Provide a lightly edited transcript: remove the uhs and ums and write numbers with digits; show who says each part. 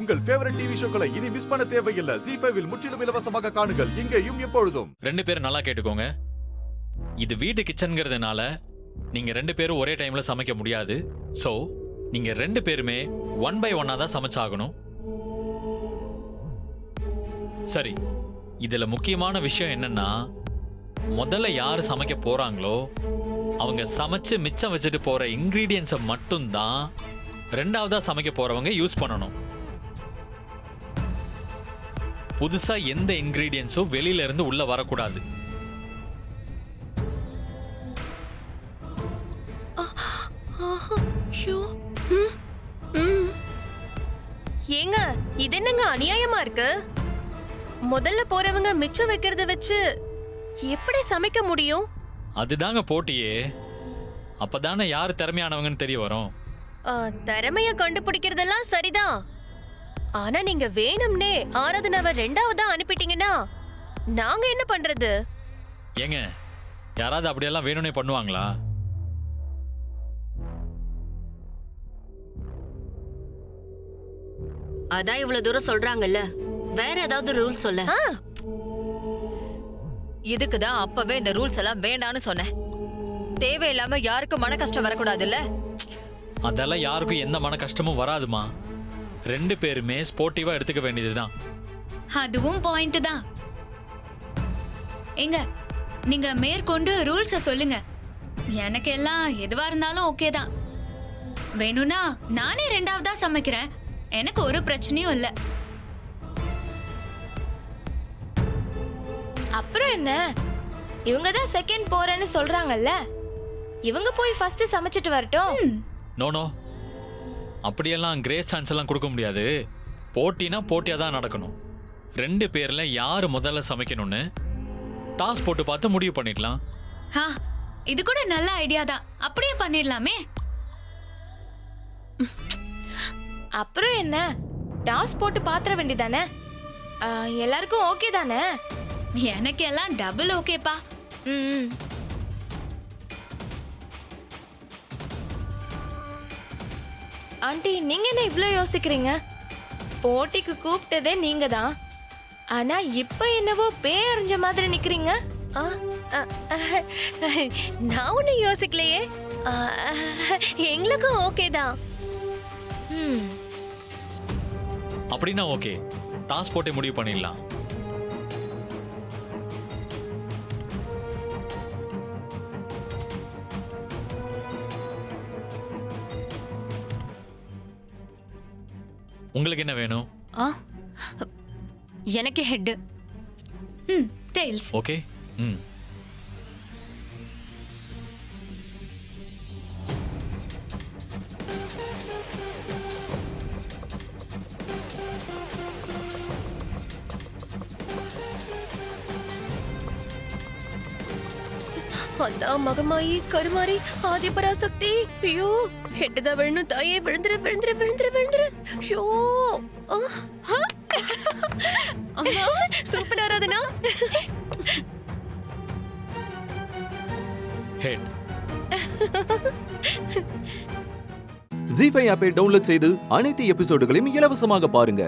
Speaker 1: உங்கள் favourite TV ஷோக்களை இனி miss பண்ண தேவையில்லை. ZEE5 இல் முற்றிலும் இலவசமாக காணுங்கள், இங்கேயும் எப்பொழுதும்.
Speaker 2: 2 பேரும் நல்லா கேட்டுக்கோங்க. இது வீட்டு கிச்சன்ங்கிறதுனால நீங்க 2 பேரும் ஒரே டைம்ல சமைக்க முடியாது. சோ நீங்க 2 பேருமே 1 by 1 தான் சமைச்சாகணும். சரி, இதுல முக்கியமான விஷயம் என்னன்னா, முதல்ல யாரு சமைக்க போறாங்களோ அவங்க சமைச்சு மிச்சம் வச்சுட்டு போற இன்கிரீடியன்ஸை மட்டும்தான் ரெண்டாவதா சமைக்க போறவங்க யூஸ் பண்ணணும். புதுசா எந்த இன்கிரீடியன்ஸும் வெளியில இருந்து உள்ள வரக்கூடாது.
Speaker 3: ஏங்க, இது என்னங்க அநியாயமா இருக்கு? முதல்ல போறவங்க மிச்சம் வைக்கிறத வச்சு எப்படி சமைக்க முடியும்?
Speaker 2: அதுதாங்க போட்டியே. அப்பதானே யாரு திறமையானவங்கன்னு தெரிய வரும்.
Speaker 3: திறமைய கண்டுபிடிக்கிறதெல்லாம் சரிதான். ஆனா நீங்க வேணும்னே ஆராதனாவை ரெண்டாவதா அனுப்பிட்டீங்கன்னா நாங்க என்ன பண்றது?
Speaker 2: ஏங்க, யாராவது அப்படியெல்லாம் வேணும்னே பண்ணுவாங்களா?
Speaker 4: அதான் இவ்வளவு தூரம் சொல்றாங்கல்ல, வேற ஏதாவது ரூல் சொல்ல.
Speaker 5: இதுக்குதான் அப்பவே இந்த ரூல்ஸ் எல்லாம் வேண்டான்னு சொன்னேன். தேவையில்லாம யாருக்கும் மன கஷ்டம் வரக்கூடாதுல்ல.
Speaker 2: அதெல்லாம் யாருக்கும் எந்த மன கஷ்டமும் வராதுமா. 2 பேருமே ஸ்போர்ட்டிவா எடுத்துக்க வேண்டியதுதான்.
Speaker 6: அதுவும் பாயிண்ட் தான். எங்க நீங்க மேற்கொண்டு ரூல்ஸ சொல்லுங்க. எனக்கு எல்லாம் எதுவா இருந்தாலும் ஓகே தான். வேணும்னா நானே ரெண்டாவதா சமைக்கிறேன். எனக்கு ஒரு பிரச்சனையும் இல்ல.
Speaker 3: அப்புறம் என்ன, இவங்க தான் செகண்ட் போறேன்னு சொல்றாங்கல்ல, இவங்க போய் ஃபர்ஸ்ட் சமைச்சிட்டு வரட்டும்.
Speaker 2: நோ, அப்படியெல்லாம் கிரேஸ் சான்ஸ் எல்லாம் கொடுக்க முடியாது. போட்டினா போட்டியா தான் நடக்கணும். 2 பேர்ல யாரு முதல்ல சமைக்கணும்னு டாஸ் போட்டு பார்த்து முடிவு பண்ணிடலாம்.
Speaker 6: இது கூட நல்ல ஐடியா தான். அப்படியே பண்ணிடலாமே.
Speaker 3: அப்புறம் என்ன, டாஸ் போட்டு பாத்திர வேண்டியதானே? எல்லாருக்கும் ஓகே தானே?
Speaker 6: எனக்கு எல்லாம் டபுள் ஓகேப்பா.
Speaker 3: ஆண்டி, நீங்க என்ன இவ்ளோ யோசிக்கிறீங்க? போட்டிக்கு கூப்பிட்டதே நீங்க தான். ஆனா இப்ப என்னவோ பேய் அறிஞ்ச மாதிரி நிக்கிறீங்க. நான் ஒன்னும் யோசிக்கலையே. எங்களுக்கும் ஓகே தான்.
Speaker 2: அப்படின்னா ஓகே, டாஸ் போட்டே முடிவு பண்ணிடலாம். உங்களுக்கு என்ன வேணும்?
Speaker 6: எனக்கு ஹெட். டெய்ல்ஸ்.
Speaker 2: ஓகே.
Speaker 3: அந்த மகமாயி, கருமாரி, ஆதிபராசக்தி. ஐயோ, ஹெட்டுதான் விழணும் தாயே. விழுந்துரு விழுந்துரு விழுந்துரு விழுந்துரு. ஐயோ, சூப்பர் ஆராதனா.
Speaker 2: ஹெட்.
Speaker 7: ZEE5 ஆப்பை டவுன்லோட் செய்து அனைத்து எபிசோடுகளையும் இலவசமாக பாருங்க.